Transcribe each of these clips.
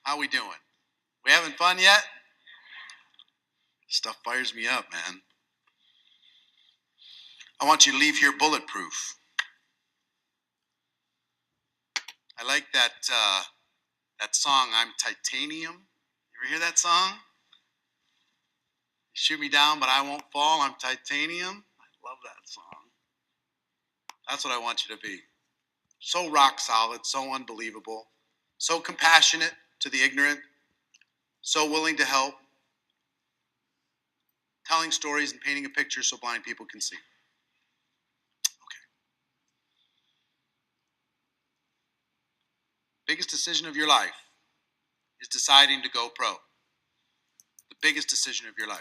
How we doing? We having fun yet? Stuff fires me up, man. I want you to leave here bulletproof. I like that song, I'm Titanium. You ever hear that song? You shoot me down, but I won't fall. I'm titanium. I love that song. That's what I want you to be. So rock solid, so unbelievable, so compassionate to the ignorant, so willing to help, telling stories and painting a picture so blind people can see. Okay. Biggest decision of your life is deciding to go pro. The biggest decision of your life.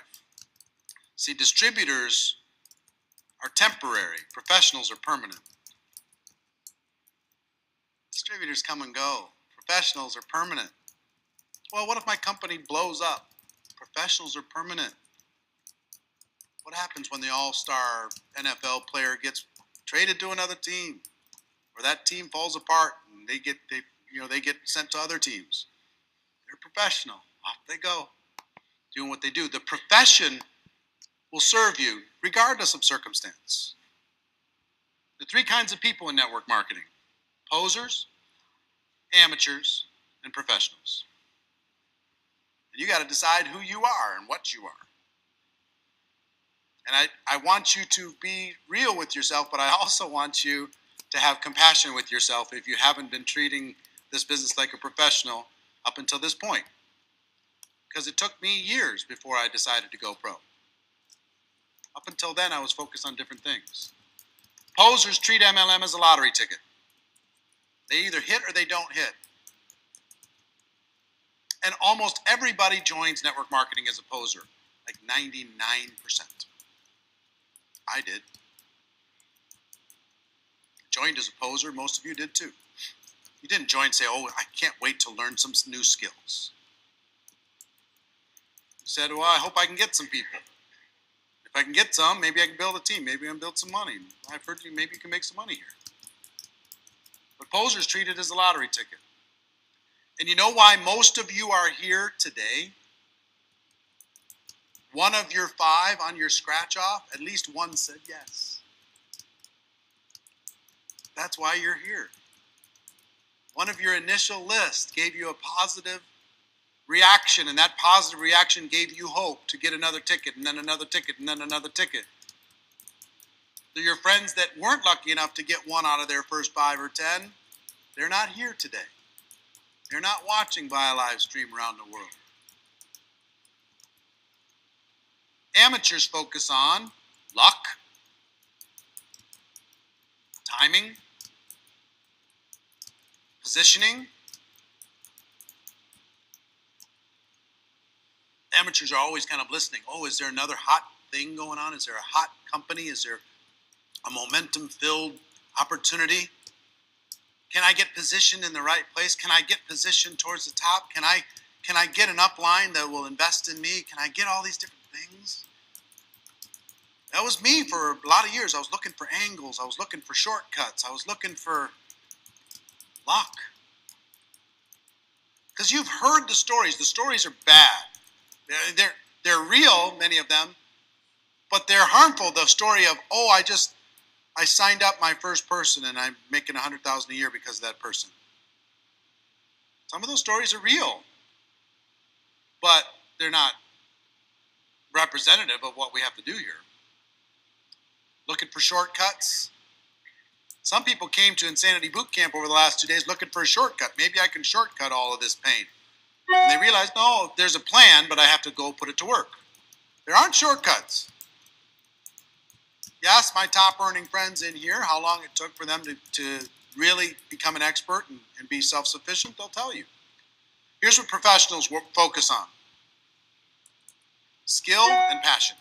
See, distributors are temporary. Professionals are permanent. Distributors come and go. Professionals are permanent. Well, what if my company blows up? Professionals are permanent. What happens when the all-star NFL player gets traded to another team, or that team falls apart and they get sent to other teams? They're professional. Off they go, doing what they do. The profession will serve you regardless of circumstance. The three kinds of people in network marketing: posers, amateurs, and professionals. And you got to decide who you are and what you are. And I want you to be real with yourself, but I also want you to have compassion with yourself if you haven't been treating this business like a professional up until this point. Because it took me years before I decided to go pro. Up until then, I was focused on different things. Posers treat MLM as a lottery ticket. They either hit or they don't hit. And almost everybody joins network marketing as a poser, like 99%. I did. Joined as a poser, most of you did too. You didn't join and say, oh, I can't wait to learn some new skills. You said, well, I hope I can get some people. If I can get some, maybe I can build a team. Maybe I can build some money. I've heard you, maybe you can make some money here. But posers treat it as a lottery ticket. And you know why most of you are here today? One of your 5 on your scratch off, at least one said yes. That's why you're here. One of your initial list gave you a positive reaction, and that positive reaction gave you hope to get another ticket, and then another ticket, and then another ticket. So your friends that weren't lucky enough to get one out of their first 5 or 10, they're not here today. They're not watching via live stream around the world. Amateurs focus on luck, timing, positioning. Amateurs are always kind of listening. Oh, is there another hot thing going on? Is there a hot company? Is there a momentum-filled opportunity? Can I get positioned in the right place? Can I get positioned towards the top? Can I get an upline that will invest in me? Can I get all these different things? That was me for a lot of years. I was looking for angles. I was looking for shortcuts. I was looking for luck. Because you've heard the stories. The stories are bad. They're real, many of them, but they're harmful. The story of, oh, I signed up my first person and I'm making $100,000 a year because of that person. Some of those stories are real, but they're not representative of what we have to do here. Looking for shortcuts. Some people came to Insanity Boot Camp over the last 2 days looking for a shortcut. Maybe I can shortcut all of this pain. And they realized, no, there's a plan, but I have to go put it to work. There aren't shortcuts. You ask my top earning friends in here how long it took for them to really become an expert and be self-sufficient, they'll tell you. Here's what professionals focus on: skill and passion.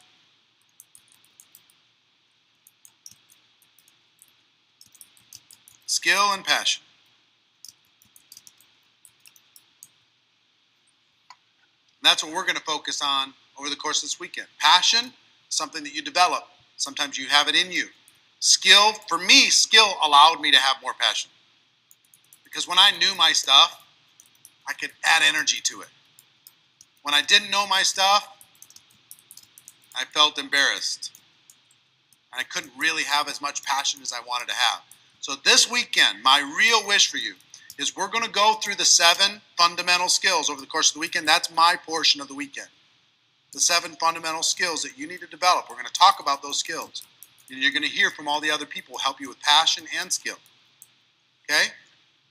Skill and passion. And that's what we're going to focus on over the course of this weekend. Passion, something that you develop. Sometimes you have it in you. Skill, for me, skill allowed me to have more passion. Because when I knew my stuff, I could add energy to it. When I didn't know my stuff, I felt embarrassed. I couldn't really have as much passion as I wanted to have. So this weekend, my real wish for you is we're going to go through the 7 fundamental skills over the course of the weekend. That's my portion of the weekend. The 7 fundamental skills that you need to develop. We're going to talk about those skills. And you're going to hear from all the other people who help you with passion and skill. Okay?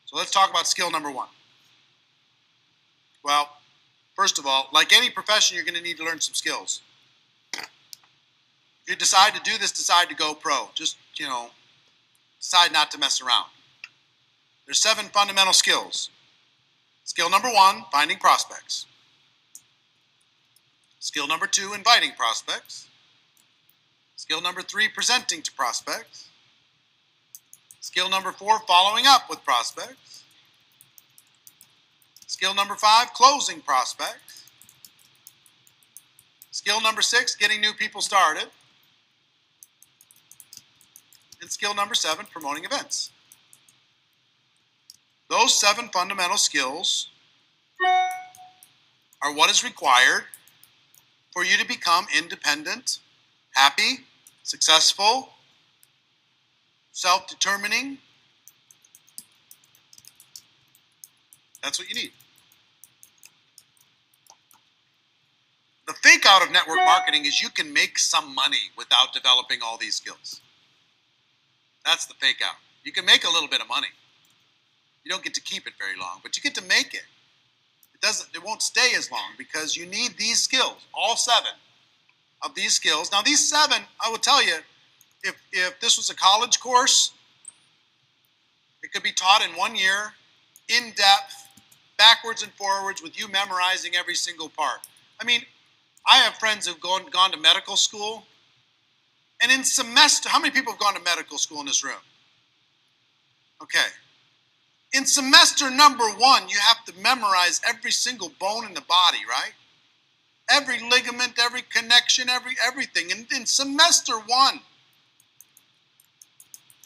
So let's talk about skill number 1. Well, first of all, like any profession, you're going to need to learn some skills. If you decide to do this, decide to go pro. Just, decide not to mess around. There's 7 fundamental skills. Skill number 1, finding prospects. Skill number 2, inviting prospects. Skill number 3, presenting to prospects. Skill number 4, following up with prospects. Skill number 5, closing prospects. Skill number 6, getting new people started. And skill number 7, promoting events. Those 7 fundamental skills are what is required for you to become independent, happy, successful, self-determining. That's what you need. The fake out of network marketing is you can make some money without developing all these skills. That's the fake out. You can make a little bit of money. You don't get to keep it very long, but you get to make it. It won't stay as long because you need these skills, all 7 of these skills. Now these 7, I will tell you, if this was a college course, it could be taught in 1 year, in depth, backwards and forwards, with you memorizing every single part. I mean, I have friends who've gone to medical school, and in semester, how many people have gone to medical school in this room? Okay. In semester number 1, you have to memorize every single bone in the body, right? Every ligament, every connection, everything. In semester 1,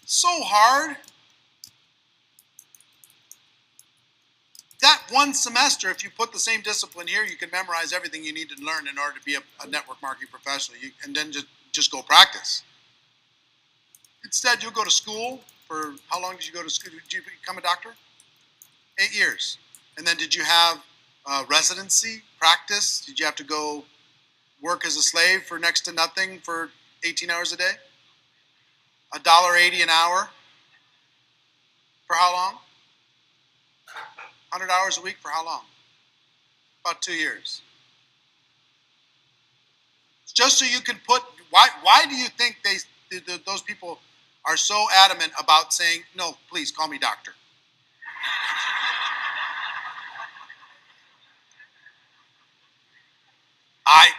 so hard. That 1 semester, if you put the same discipline here, you can memorize everything you need to learn in order to be a network marketing professional. And then just go practice. Instead, you'll go to school for, how long did you go to school? Did you become a doctor? 8 years. And then did you have residency, practice? Did you have to go work as a slave for next to nothing for 18 hours a day? $1.80 an hour? For how long? 100 hours a week for how long? About 2 years. Just so you can put, why do you think those people are so adamant about saying, no, please call me doctor? I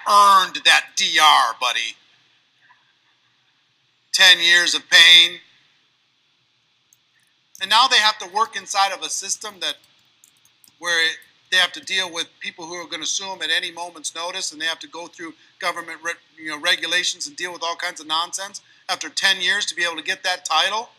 earned that DR, buddy. 10 years of pain. And now they have to work inside of a system where they have to deal with people who are going to sue them at any moment's notice, and they have to go through government regulations and deal with all kinds of nonsense after 10 years to be able to get that title.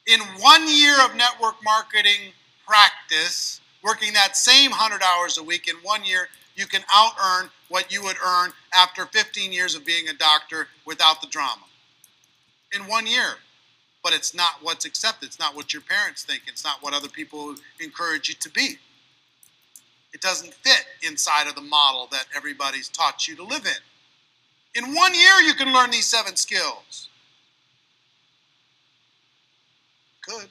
In 1 year of network marketing practice, working that same 100 hours a week, in 1 year, you can out-earn what you would earn after 15 years of being a doctor without the drama. In 1 year. But it's not what's accepted. It's not what your parents think. It's not what other people encourage you to be. It doesn't fit inside of the model that everybody's taught you to live in. In 1 year, you can learn these 7 skills. Good.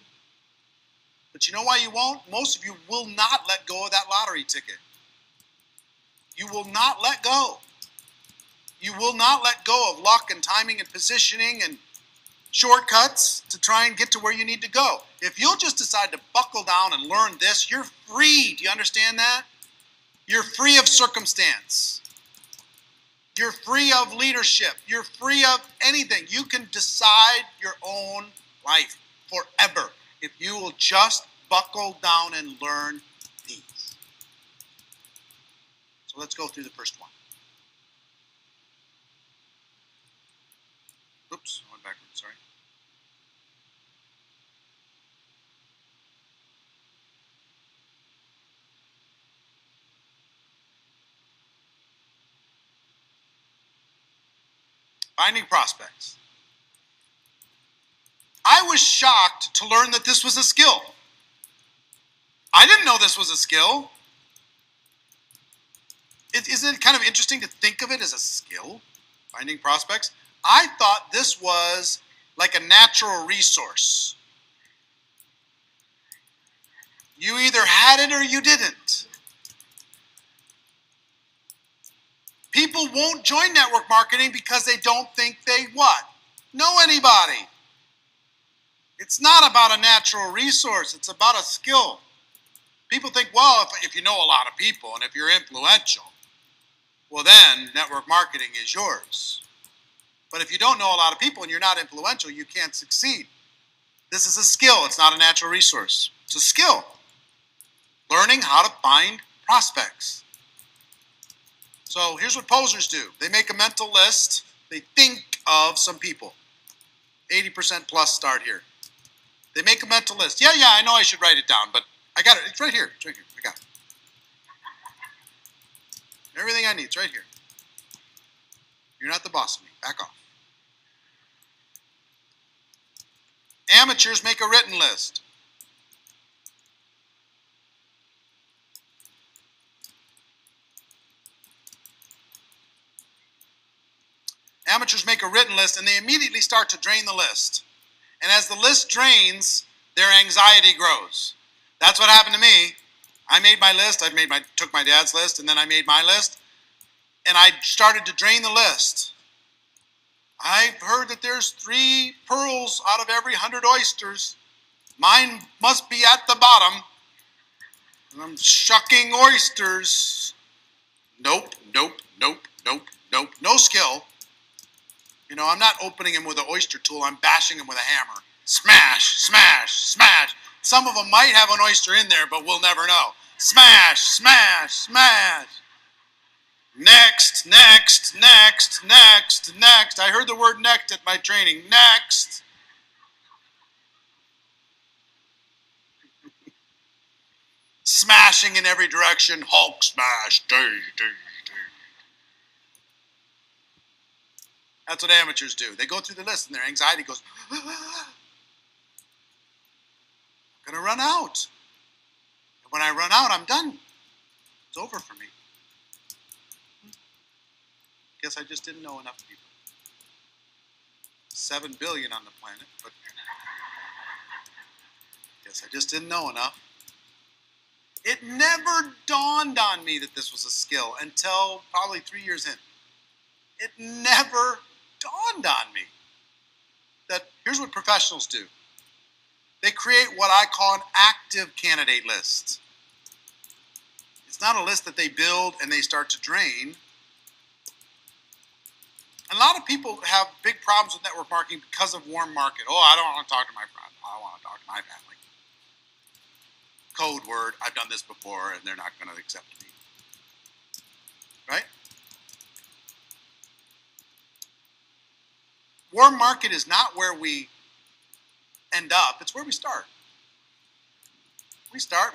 But you know why you won't? Most of you will not let go of that lottery ticket. You will not let go. You will not let go of luck and timing and positioning and shortcuts to try and get to where you need to go. If you'll just decide to buckle down and learn this, you're free. Do you understand that? You're free of circumstance. You're free of leadership. You're free of anything. You can decide your own life forever if you will just buckle down and learn these. So let's go through the first one. Oops, I went backwards, sorry. Finding prospects. I was shocked to learn that this was a skill. I didn't know this was a skill. Isn't it kind of interesting to think of it as a skill? Finding prospects? I thought this was like a natural resource. You either had it or you didn't. People won't join network marketing because they don't think they what? Know anybody. It's not about a natural resource. It's about a skill. People think, well, if you know a lot of people and if you're influential, well then network marketing is yours. But if you don't know a lot of people and you're not influential, you can't succeed. This is a skill. It's not a natural resource. It's a skill. Learning how to find prospects. So here's what posers do. They make a mental list. They think of some people. 80% plus start here. They make a mental list. Yeah, I know I should write it down, but I got it. It's right here. It's right here. I got it. Everything I need is right here. You're not the boss of me. Back off. Amateurs make a written list. Amateurs make a written list and they immediately start to drain the list. And as the list drains, their anxiety grows. That's what happened to me. I made my list. Took my dad's list and then I made my list. And I started to drain the list. I've heard that there's 3 pearls out of every 100 oysters. Mine must be at the bottom. And I'm shucking oysters. Nope. No skill. You know, I'm not opening them with an oyster tool. I'm bashing them with a hammer. Smash, smash, smash. Some of them might have an oyster in there, but we'll never know. Smash, smash, smash. Next. I heard the word next at my training. Next. Smashing in every direction. Hulk smash. That's what amateurs do. They go through the list and their anxiety goes, I'm going to run out. And when I run out, I'm done. It's over for me. Guess I just didn't know enough people. 7 billion on the planet, but guess I just didn't know enough. It never dawned on me that this was a skill until probably 3 years in. It never dawned on me that here's what professionals do. They create what I call an active candidate list. It's not a list that they build and they start to drain. A lot of people have big problems with network marketing because of warm market. Oh, I don't want to talk to my friend. I want to talk to my family. Code word, I've done this before and they're not going to accept me. Right? Warm market is not where we end up. It's where we start.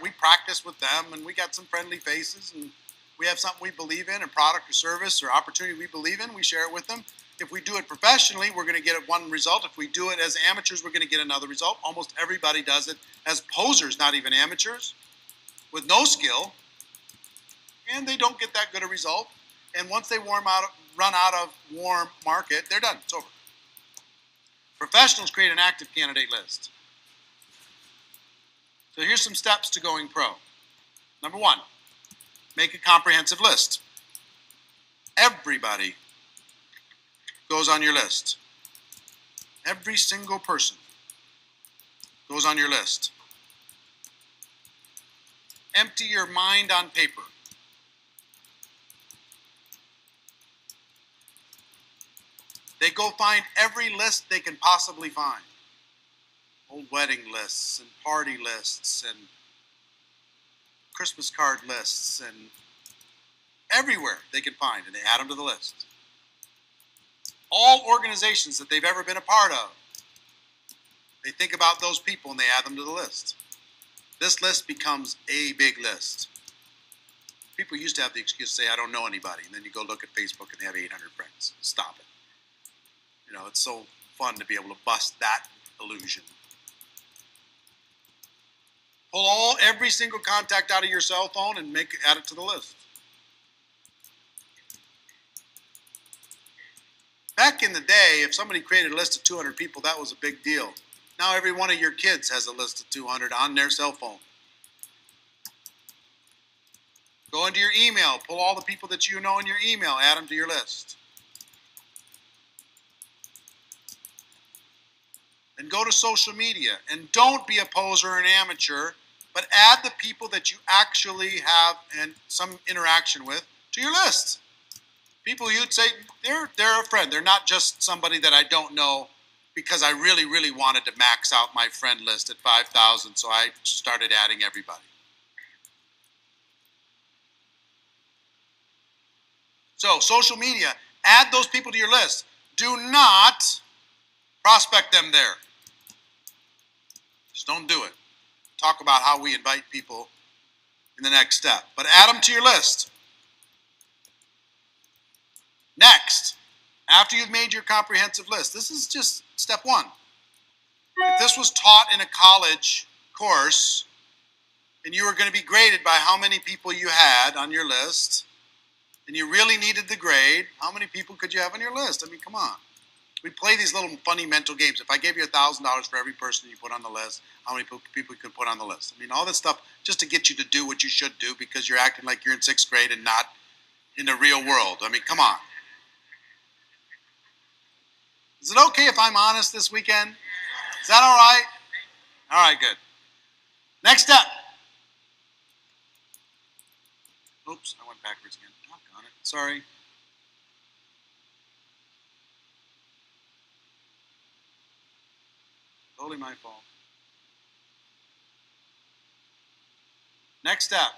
We practice with them, and we got some friendly faces, and we have something we believe in, a product or service or opportunity we believe in, we share it with them. If we do it professionally, we're going to get one result. If we do it as amateurs, we're going to get another result. Almost everybody does it as posers, not even amateurs, with no skill, and they don't get that good a result. And once they run out of warm market, they're done. It's over. Professionals create an active candidate list. So here's some steps to going pro. Number 1, make a comprehensive list. Everybody goes on your list. Every single person goes on your list. Empty your mind on paper. They go find every list they can possibly find. Old wedding lists and party lists and Christmas card lists and everywhere they can find, and they add them to the list. All organizations that they've ever been a part of, they think about those people and they add them to the list. This list becomes a big list. People used to have the excuse to say, I don't know anybody, and then you go look at Facebook and they have 800 friends. Stop it. You know, it's so fun to be able to bust that illusion. Pull every single contact out of your cell phone and add it to the list. Back in the day, if somebody created a list of 200 people, that was a big deal. Now every one of your kids has a list of 200 on their cell phone. Go into your email, pull all the people that you know in your email, add them to your list. And go to social media, and don't be a poser or an amateur, but add the people that you actually have and some interaction with to your list. People you'd say, they're a friend. They're not just somebody that I don't know because I really, really wanted to max out my friend list at 5,000, so I started adding everybody. So, social media, add those people to your list. Do not prospect them there. Just don't do it. Talk about how we invite people in the next step. But add them to your list. Next, after you've made your comprehensive list, this is just step one. If this was taught in a college course and you were going to be graded by how many people you had on your list, and you really needed the grade, how many people could you have on your list? I mean, come on. We play these little funny mental games. If I gave you $1,000 for every person you put on the list, how many people you could put on the list? I mean, all this stuff just to get you to do what you should do because you're acting like you're in 6th grade and not in the real world. I mean, come on. Is it okay if I'm honest this weekend? Is that all right? All right, good. Next step. Oops, I went backwards again. Doggone it. Sorry. Totally my fault. Next step.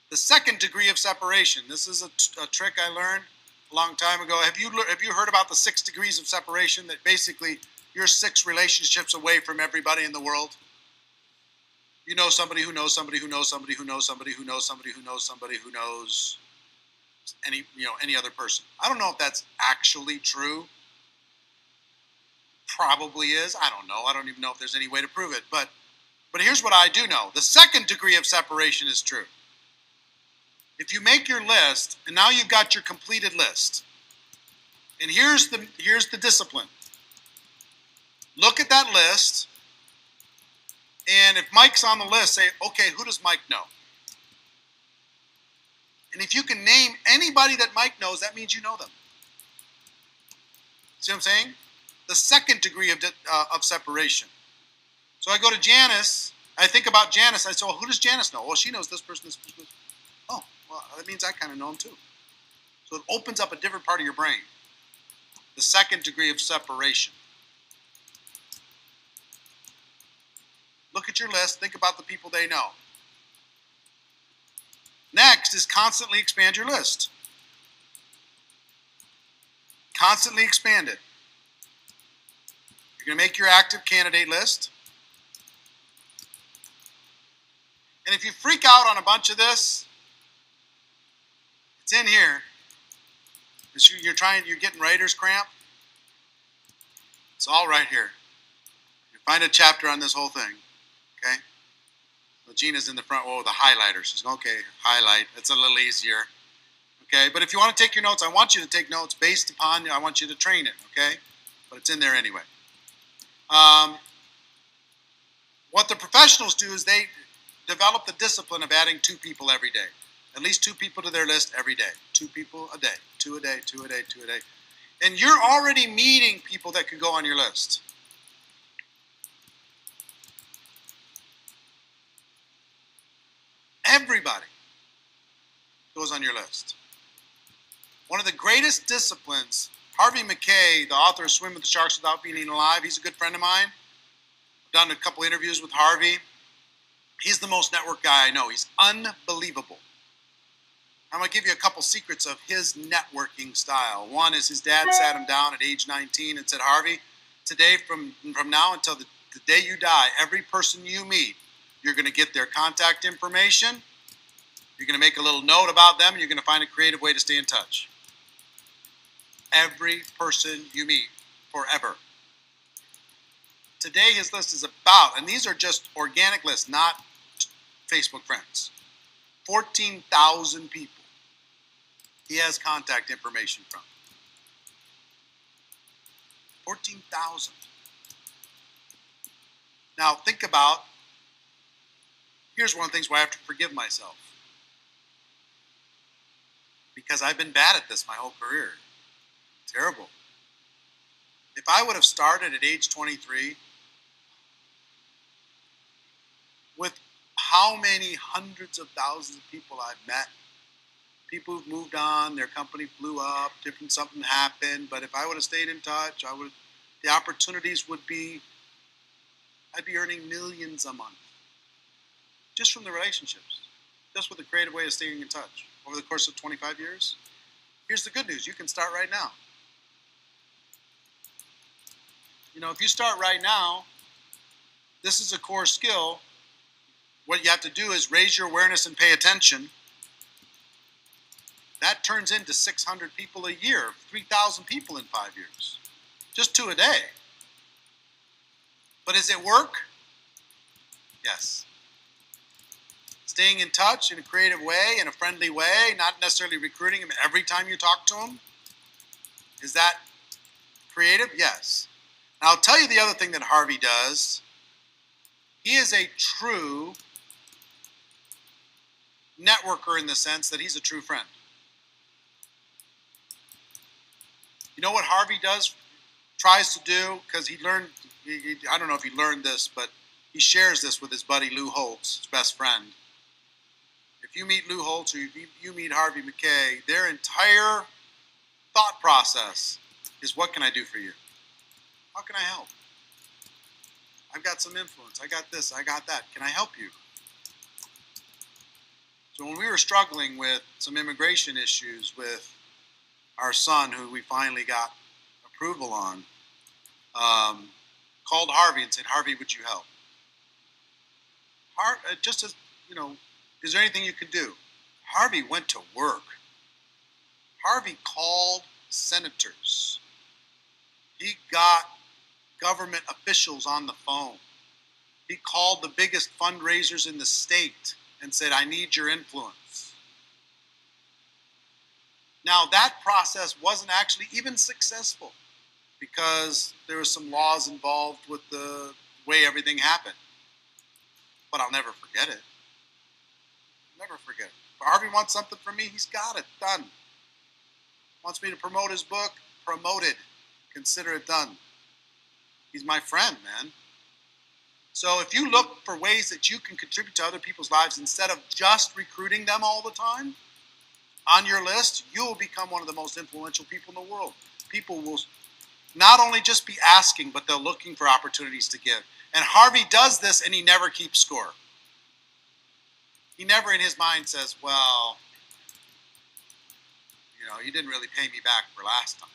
The second degree of separation. This is a trick I learned a long time ago. Have you heard about the 6 degrees of separation? That basically you're 6 relationships away from everybody in the world. You know somebody who knows somebody who knows somebody who knows somebody who knows somebody who knows somebody who knows any other person. I don't know if that's actually true. Probably is. I don't know. I don't even know if there's any way to prove it. But here's what I do know. The second degree of separation is true. If you make your list, and now you've got your completed list, and here's the discipline. Look at that list, and if Mike's on the list, say, okay, who does Mike know? And if you can name anybody that Mike knows, that means you know them. See what I'm saying? The second degree of separation. So I go to Janice, I think about Janice, I say, well, who does Janice know? Well, she knows this person, this person. Oh, well, that means I kind of know him too. So it opens up a different part of your brain. The second degree of separation. Look at your list, think about the people they know. Next is constantly expand your list. Constantly expand it. You're going to make your active candidate list. And if you freak out on a bunch of this, it's in here. You're getting writer's cramp. It's all right here. You find a chapter on this whole thing. Okay? So Gina's in the front row with the highlighter. She's going, okay, highlight. It's a little easier. Okay? But if you want to take your notes, I want you to take notes based upon, I want you to train it. Okay? But it's in there anyway. What the professionals do is they develop the discipline of adding 2 people every day. At least 2 people to their list every day. 2 people a day. 2 a day, 2 a day, 2 a day. And you're already meeting people that can go on your list. Everybody goes on your list. One of the greatest disciplines, Harvey McKay, the author of Swim with the Sharks Without Being Eaten Alive, he's a good friend of mine. I've done a couple interviews with Harvey. He's the most network guy I know. He's unbelievable. I'm going to give you a couple secrets of his networking style. One is his dad sat him down at age 19 and said, Harvey, today from now until the day you die, every person you meet, you're going to get their contact information. You're going to make a little note about them, and you're going to find a creative way to stay in touch. Every person you meet. forever. Today his list is about, and these are just organic lists, not Facebook friends, 14,000 people he has contact information from. 14,000. Now think about, here's one of the things where I have to forgive myself. Because I've been bad at this my whole career. Terrible. If I would have started at age 23, with how many hundreds of thousands of people I've met, people who've moved on, their company blew up, something happened, but if I would have stayed in touch, the opportunities would be, I'd be earning millions a month. Just from the relationships. Just with a creative way of staying in touch. Over the course of 25 years. Here's the good news. You can start right now. If you start right now, this is a core skill. What you have to do is raise your awareness and pay attention. That turns into 600 people a year, 3,000 people in 5 years. Just 2 a day. But does it work? Yes. Staying in touch in a creative way, in a friendly way, not necessarily recruiting him every time you talk to him. Is that creative? Yes. Now I'll tell you the other thing that Harvey does. He is a true networker in the sense that he's a true friend. You know what Harvey tries to do, because he learned, I don't know if he learned this, but he shares this with his buddy Lou Holtz, his best friend. If you meet Lou Holtz or you meet Harvey McKay, their entire thought process is, what can I do for you? How can I help? I've got some influence. I got this. I got that. Can I help you? So when we were struggling with some immigration issues with our son, who we finally got approval on, called Harvey and said, Harvey, would you help? Just as, is there anything you can do? Harvey went to work. Harvey called senators. He got government officials on the phone. He called the biggest fundraisers in the state and said, I need your influence. Now, that process wasn't actually even successful because there were some laws involved with the way everything happened. But I'll never forget it. Never forget it. If Harvey wants something from me, he's got it done. Wants me to promote his book, promoted. Consider it done. He's my friend, man. So if you look for ways that you can contribute to other people's lives instead of just recruiting them all the time on your list, you will become one of the most influential people in the world. People will not only just be asking, but they're looking for opportunities to give. And Harvey does this, and he never keeps score. He never in his mind says, well, you didn't really pay me back for last time.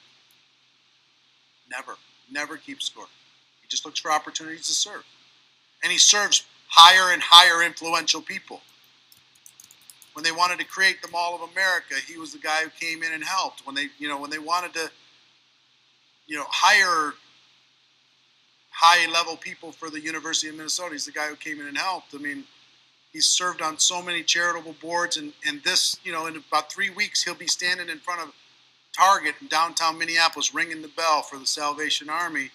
Never keeps score. He just looks for opportunities to serve. And he serves higher and higher influential people. When they wanted to create the Mall of America, he was the guy who came in and helped. When they wanted to, hire high-level people for the University of Minnesota, he's the guy who came in and helped. I mean, he's served on so many charitable boards, and this, in about 3 weeks, he'll be standing in front of Target in downtown Minneapolis, ringing the bell for the Salvation Army.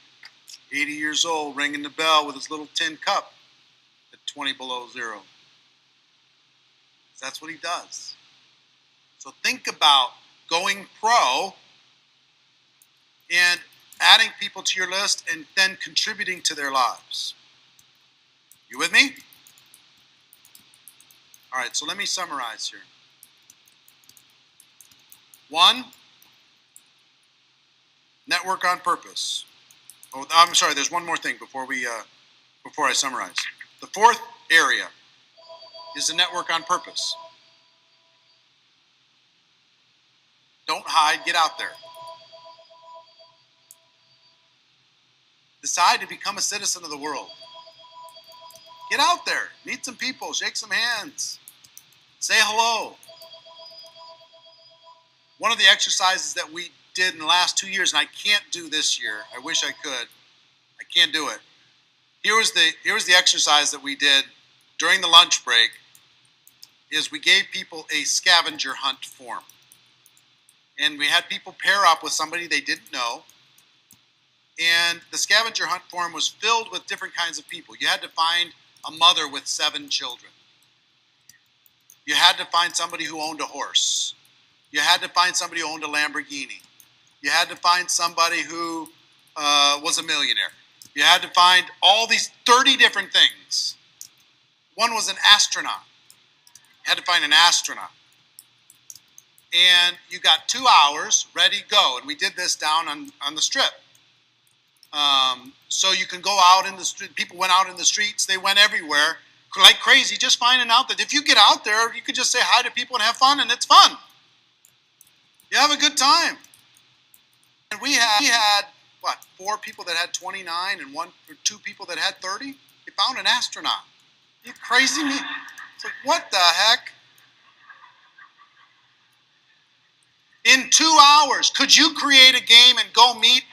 80 years old, ringing the bell with his little tin cup at 20 below zero. That's what he does. So think about going pro and adding people to your list and then contributing to their lives. You with me? All right, so let me summarize here. 1, network on purpose. Oh, I'm sorry, there's one more thing before I summarize. The 4th area is the network on purpose. Don't hide, get out there. Decide to become a citizen of the world. Get out there, meet some people, shake some hands, say hello. One of the exercises that we did in the last 2 years, and I can't do this year. I wish I could. I can't do it. Here was the exercise that we did during the lunch break. Is we gave people a scavenger hunt form, and we had people pair up with somebody they didn't know. And the scavenger hunt form was filled with different kinds of people. You had to find a mother with 7 children. You had to find somebody who owned a horse. You had to find somebody who owned a Lamborghini. You had to find somebody who was a millionaire. You had to find all these 30 different things. One was an astronaut. You had to find an astronaut. And you got 2 hours, ready, go. And we did this down on the strip. So you can go out in the street. People went out in the streets. They went everywhere like crazy, just finding out that if you get out there, you could just say hi to people and have fun, and it's fun. You have a good time. And we had what, 4 people that had 29 and 1 or 2 people that had 30? They found an astronaut. You crazy me? It's like, what the heck? In 2 hours, could you create a game and go meet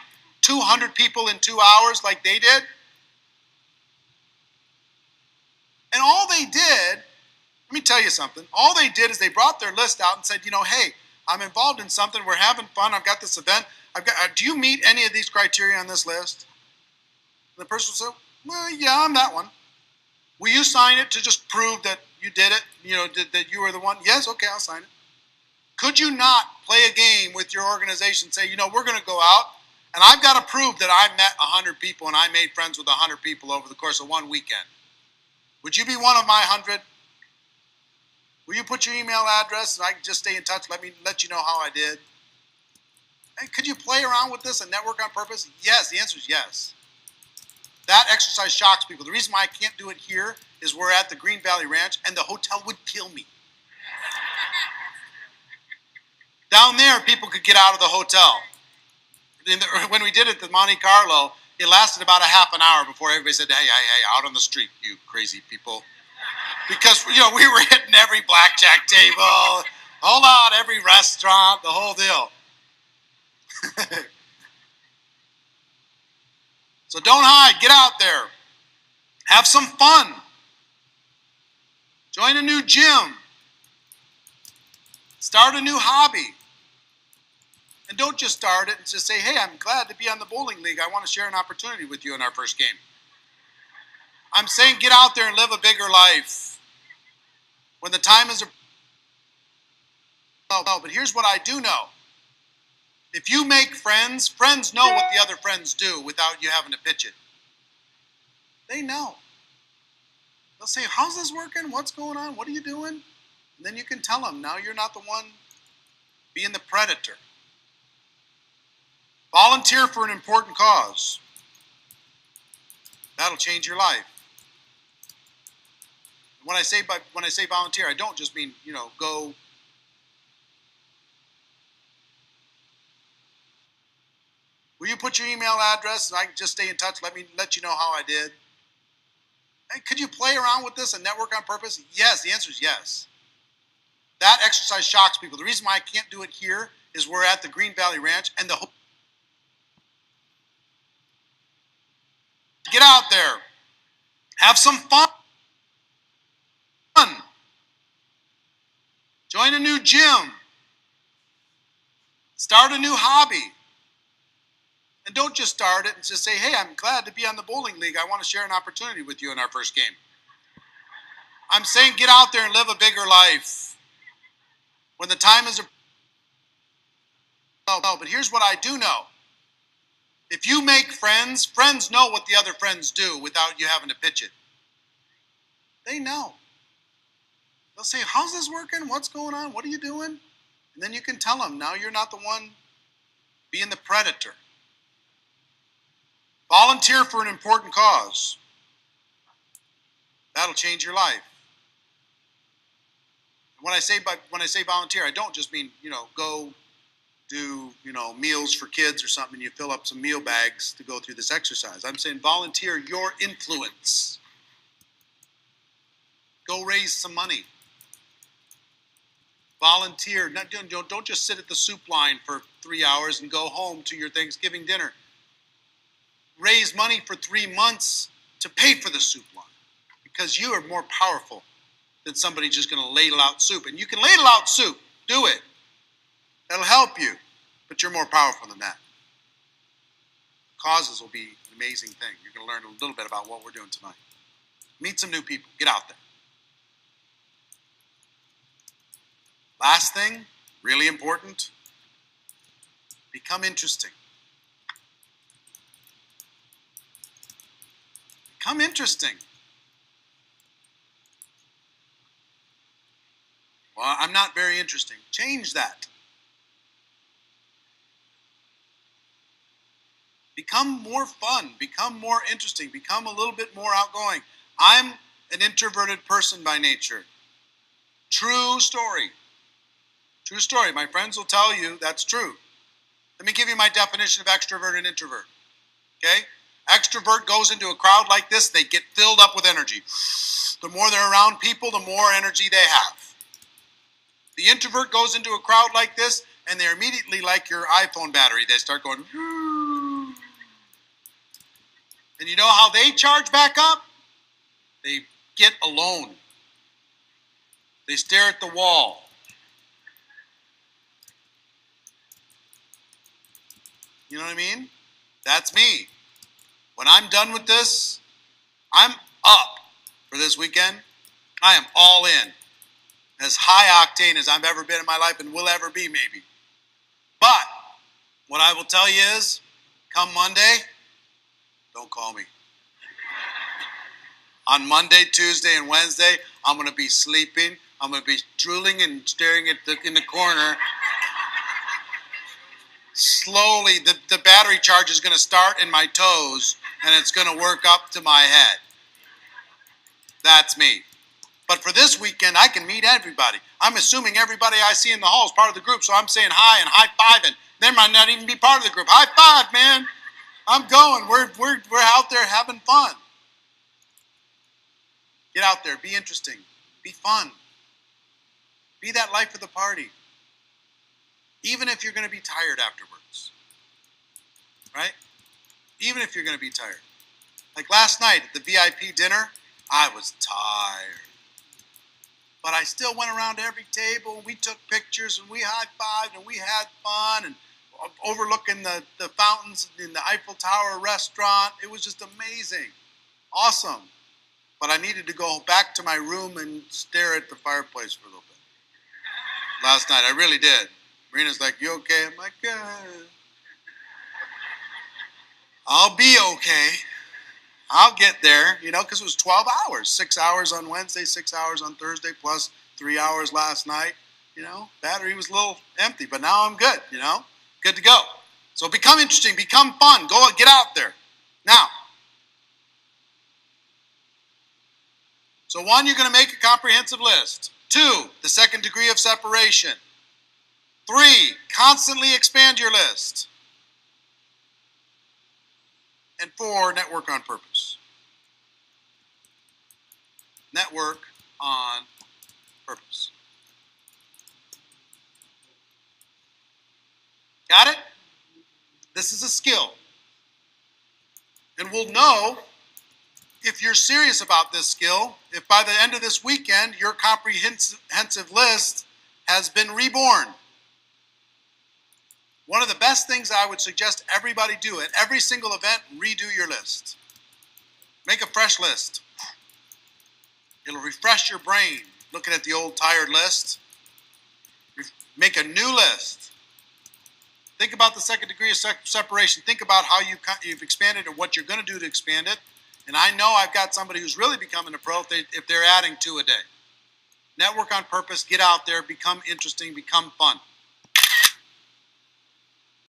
200 people in 2 hours like they did? And all they did, let me tell you something, all they did is they brought their list out and said, you know, hey, I'm involved in something, we're having fun, I've got this event, do you meet any of these criteria on this list? And the person said, well, yeah, I'm that one. Will you sign it to just prove that you did it, you know, that you were the one? Yes, okay, I'll sign it. Could you not play a game with your organization, say, you know, we're going to go out, and I've got to prove that I met 100 people and I made friends with 100 people over the course of one weekend. Would you be one of my 100? Will you put your email address and I can just stay in touch? Let you know how I did. Hey, could you play around with this and network on purpose? Yes, the answer is yes. That exercise shocks people. The reason why I can't do it here is we're at the Green Valley Ranch and the hotel would kill me. Down there, people could get out of the hotel. When we did it at Monte Carlo, it lasted about a half an hour before everybody said, hey, out on the street, you crazy people. Because, you know, we were hitting every blackjack table, hold on, every restaurant, the whole deal. So don't hide, get out there. Have some fun. Join a new gym. Start a new hobby. And don't just start it and just say, hey, I'm glad to be on the bowling league. I want to share an opportunity with you in our first game. I'm saying get out there and live a bigger life. When the time is... No, but here's what I do know. If you make friends, friends know what the other friends do without you having to pitch it. They know. They'll say, how's this working? What's going on? What are you doing? And then you can tell them, now you're not the one being the predator. Volunteer for an important cause. That'll change your life. When I say volunteer, I don't just mean, you know, go. Will you put your email address and I can just stay in touch? Let you know how I did. Hey, could you play around with this and network on purpose? Yes, the answer is yes. That exercise shocks people. The reason why I can't do it here is we're at the Green Valley Ranch and the... Get out there. Have some fun. Join a new gym. Start a new hobby. And don't just start it and just say, hey, I'm glad to be on the bowling league. I want to share an opportunity with you in our first game. I'm saying get out there and live a bigger life. When the time is... No, but here's what I do know. If you make friends, friends know what the other friends do without you having to pitch it. They know. They'll say, how's this working? What's going on? What are you doing? And then you can tell them, now you're not the one being the predator. Volunteer for an important cause. That'll change your life. When I say volunteer, I don't just mean, you know, go do, you know, meals for kids or something, and you fill up some meal bags to go through this exercise. I'm saying volunteer your influence. Go raise some money. Volunteer. Don't just sit at the soup line for 3 hours and go home to your Thanksgiving dinner. Raise money for 3 months to pay for the soup line, because you are more powerful than somebody just going to ladle out soup. And you can ladle out soup. Do it. That'll help you. But you're more powerful than that. Causes will be an amazing thing. You're going to learn a little bit about what we're doing tonight. Meet some new people. Get out there. Last thing, really important, become interesting. Become interesting. Well, I'm not very interesting. Change that. Become more fun. Become more interesting. Become a little bit more outgoing. I'm an introverted person by nature. True story. True story. My friends will tell you that's true. Let me give you my definition of extrovert and introvert. Okay? Extrovert goes into a crowd like this, they get filled up with energy. The more they're around people, the more energy they have. The introvert goes into a crowd like this, and they're immediately like your iPhone battery. They start going, and you know how they charge back up? They get alone. They stare at the wall. You know what I mean? That's me. When I'm done with this, I'm up for this weekend. I am all in. As high octane as I've ever been in my life and will ever be, maybe. But what I will tell you is, come Monday, don't call me. On Monday, Tuesday, and Wednesday, I'm going to be sleeping. I'm going to be drooling and staring in the corner. Slowly, the battery charge is going to start in my toes, and it's going to work up to my head. That's me. But for this weekend, I can meet everybody. I'm assuming everybody I see in the hall is part of the group, so I'm saying hi and high-fiving. They might not even be part of the group. High five, man. I'm going. We're out there having fun. Get out there. Be interesting. Be fun. Be that life of the party. Even if you're going to be tired afterwards. Right? Even if you're going to be tired. Like last night at the VIP dinner, I was tired. But I still went around to every table, and we took pictures, and we high-fived, and we had fun, and overlooking the fountains in the Eiffel Tower restaurant. It was just amazing. Awesome. But I needed to go back to my room and stare at the fireplace for a little bit. Last night, I really did. Marina's like, you okay? I'm like, I'll be okay. I'll get there, because it was 12 hours. 6 hours on Wednesday, 6 hours on Thursday, plus 3 hours last night. Battery was a little empty, but now I'm good, Good to go. So become interesting, become fun. Go get out there. Now, so 1, you're going to make a comprehensive list. 2, the second degree of separation. 3, constantly expand your list. And 4, network on purpose. Network on purpose. Got it? This is a skill. And we'll know if you're serious about this skill, if by the end of this weekend, your comprehensive list has been reborn. One of the best things I would suggest everybody do at every single event, redo your list. Make a fresh list. It'll refresh your brain looking at the old tired list. Make a new list. Think about the second degree of separation. Think about how you've expanded and what you're going to do to expand it. And I know I've got somebody who's really becoming a pro if they're adding 2 a day. Network on purpose. Get out there. Become interesting. Become fun.